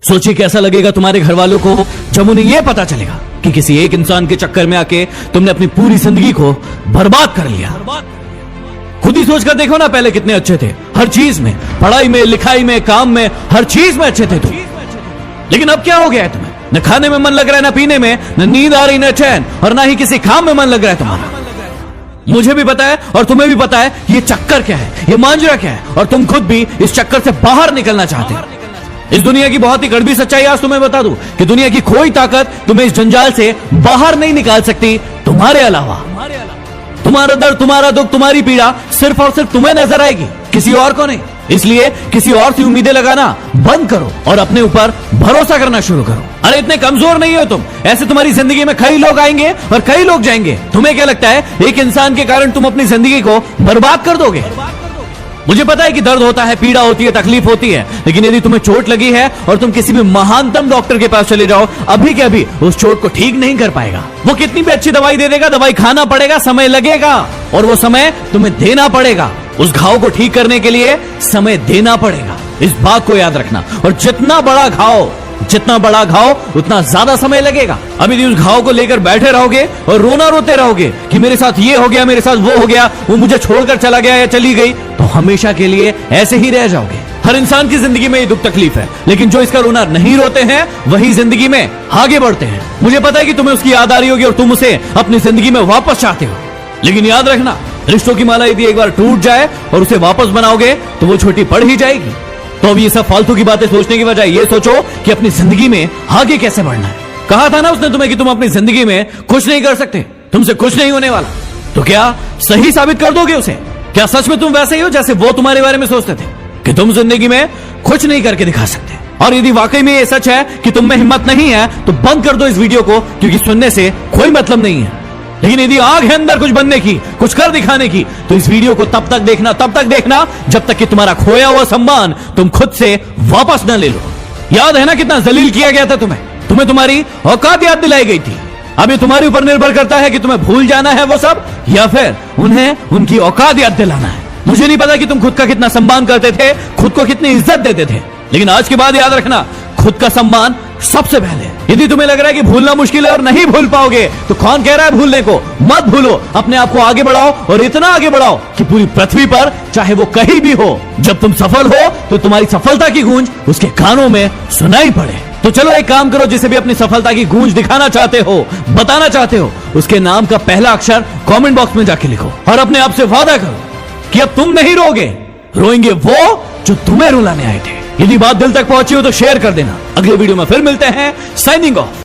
सोचिए कैसा लगेगा तुम्हारे घर वालों को जब उन्हें यह पता चलेगा कि किसी एक इंसान के चक्कर में आके तुमने अपनी पूरी जिंदगी को बर्बाद कर लिया। खुद ही सोचकर देखो ना, पहले कितने अच्छे थे हर चीज में, पढ़ाई में, लिखाई में, काम में, हर चीज में अच्छे थे तुम। लेकिन अब क्या हो गया है तुम्हें? न खाने में मन लग रहा है, न पीने में, न नींद आ रही, न चैन, और ना ही किसी काम में मन लग रहा है तुम्हारा। मुझे भी पता है और तुम्हें भी पता है ये चक्कर क्या है, ये मांजरा क्या है, और तुम खुद भी इस चक्कर से बाहर निकलना चाहते हो। इस दुनिया की बहुत ही कड़वी सच्चाई आज तुम्हें बता दूं कि दुनिया की कोई ताकत तुम्हें इस जंजाल से बाहर नहीं निकाल सकती तुम्हारे अलावा। तुम्हारा दर्द, तुम्हारा दुख, तुम्हारी पीड़ा सिर्फ और सिर्फ तुम्हें नजर आएगी, किसी और को नहीं। इसलिए किसी और से उम्मीदें लगाना बंद करो और अपने ऊपर भरोसा करना शुरू करो। अरे इतने कमजोर नहीं हो तुम, ऐसे तुम्हारी जिंदगी में कई लोग आएंगे और कई लोग जाएंगे। तुम्हें क्या लगता है एक इंसान के कारण तुम अपनी जिंदगी को बर्बाद कर दोगे? मुझे पता है कि दर्द होता है, पीड़ा होती है, तकलीफ होती है, लेकिन यदि तुम्हें चोट लगी है और तुम किसी भी महानतम डॉक्टर के पास चले जाओ, अभी के अभी उस चोट को ठीक नहीं कर पाएगा। वो कितनी भी अच्छी दवाई दे देगा, दवाई खाना पड़ेगा, समय लगेगा, और वो समय तुम्हें देना पड़ेगा। उस घाव को ठीक करने के लिए समय देना पड़ेगा, इस बात को याद रखना। और जितना बड़ा घाव उतना ज्यादा समय लगेगा। अब यदि उस घाव को लेकर बैठे रहोगे और रोना रोते रहोगे कि मेरे साथ ये हो गया, मेरे साथ वो हो गया, वो मुझे छोड़कर चला गया या चली गई, तो हमेशा के लिए ऐसे ही रह जाओगे। हर इंसान की जिंदगी में ये दुख तकलीफ है, लेकिन जो इसका रोना नहीं रोते हैं वही जिंदगी में आगे बढ़ते हैं। मुझे पता है कि तुम्हें उसकी याद आ रही होगी और तुम उसे अपनी जिंदगी में वापस चाहते हो, लेकिन याद रखना, रिश्तों की माला यदि एक बार टूट जाए और उसे वापस बनाओगे तो वो छोटी पड़ ही जाएगी। तो अब ये सब फालतू की बातें सोचने की बजाय ये सोचो कि अपनी जिंदगी में आगे कैसे बढ़ना है। कहा था ना उसने तुम्हें कि तुम अपनी जिंदगी में कुछ नहीं कर सकते, तुमसे कुछ नहीं होने वाला। तो क्या सही साबित कर दोगे उसे? क्या सच में तुम वैसे ही हो जैसे वो तुम्हारे बारे में सोचते थे कि तुम जिंदगी में कुछ नहीं करके दिखा सकते? और यदि वाकई में ये सच है कि तुम में हिम्मत नहीं है तो बंद कर दो इस वीडियो को, क्योंकि सुनने से कोई मतलब नहीं है। लेकिन यदि आग है अंदर कुछ बनने की, कुछ कर दिखाने की, तो इस वीडियो को तब तक देखना जब तक कि तुम्हारा खोया हुआ सम्मान तुम खुद से वापस न ले लो। याद है ना कितना जलील किया गया था तुम्हें तुम्हारी औकात याद दिलाई गई थी। अब ये तुम्हारे ऊपर निर्भर करता है कि तुम्हें भूल जाना है वो सब, या फिर उन्हें उनकी औकात याद दिलाना है। मुझे नहीं पता कि तुम खुद का कितना सम्मान करते थे, खुद को कितनी इज्जत देते थे, लेकिन आज के बाद याद रखना, खुद का सम्मान सबसे पहले। यदि तुम्हें लग रहा है कि भूलना मुश्किल है और नहीं भूल पाओगे, तो कौन कह रहा है भूलने को? मत भूलो, अपने आप को आगे बढ़ाओ, और इतना आगे बढ़ाओ कि पूरी पृथ्वी पर चाहे वो कहीं भी हो, जब तुम सफल हो तो तुम्हारी सफलता की गूंज उसके कानों में सुनाई पड़े। तो चलो एक काम करो, जिसे भी अपनी सफलता की गूंज दिखाना चाहते हो, बताना चाहते हो, उसके नाम का पहला अक्षर कमेंट बॉक्स में जाके लिखो, और अपने आप से वादा करो कि अब तुम नहीं रोगे, रोएंगे वो जो तुम्हें रुलाने आए थे। यदि बात दिल तक पहुंची हो तो शेयर कर देना। अगले वीडियो में फिर मिलते हैं। Signing off.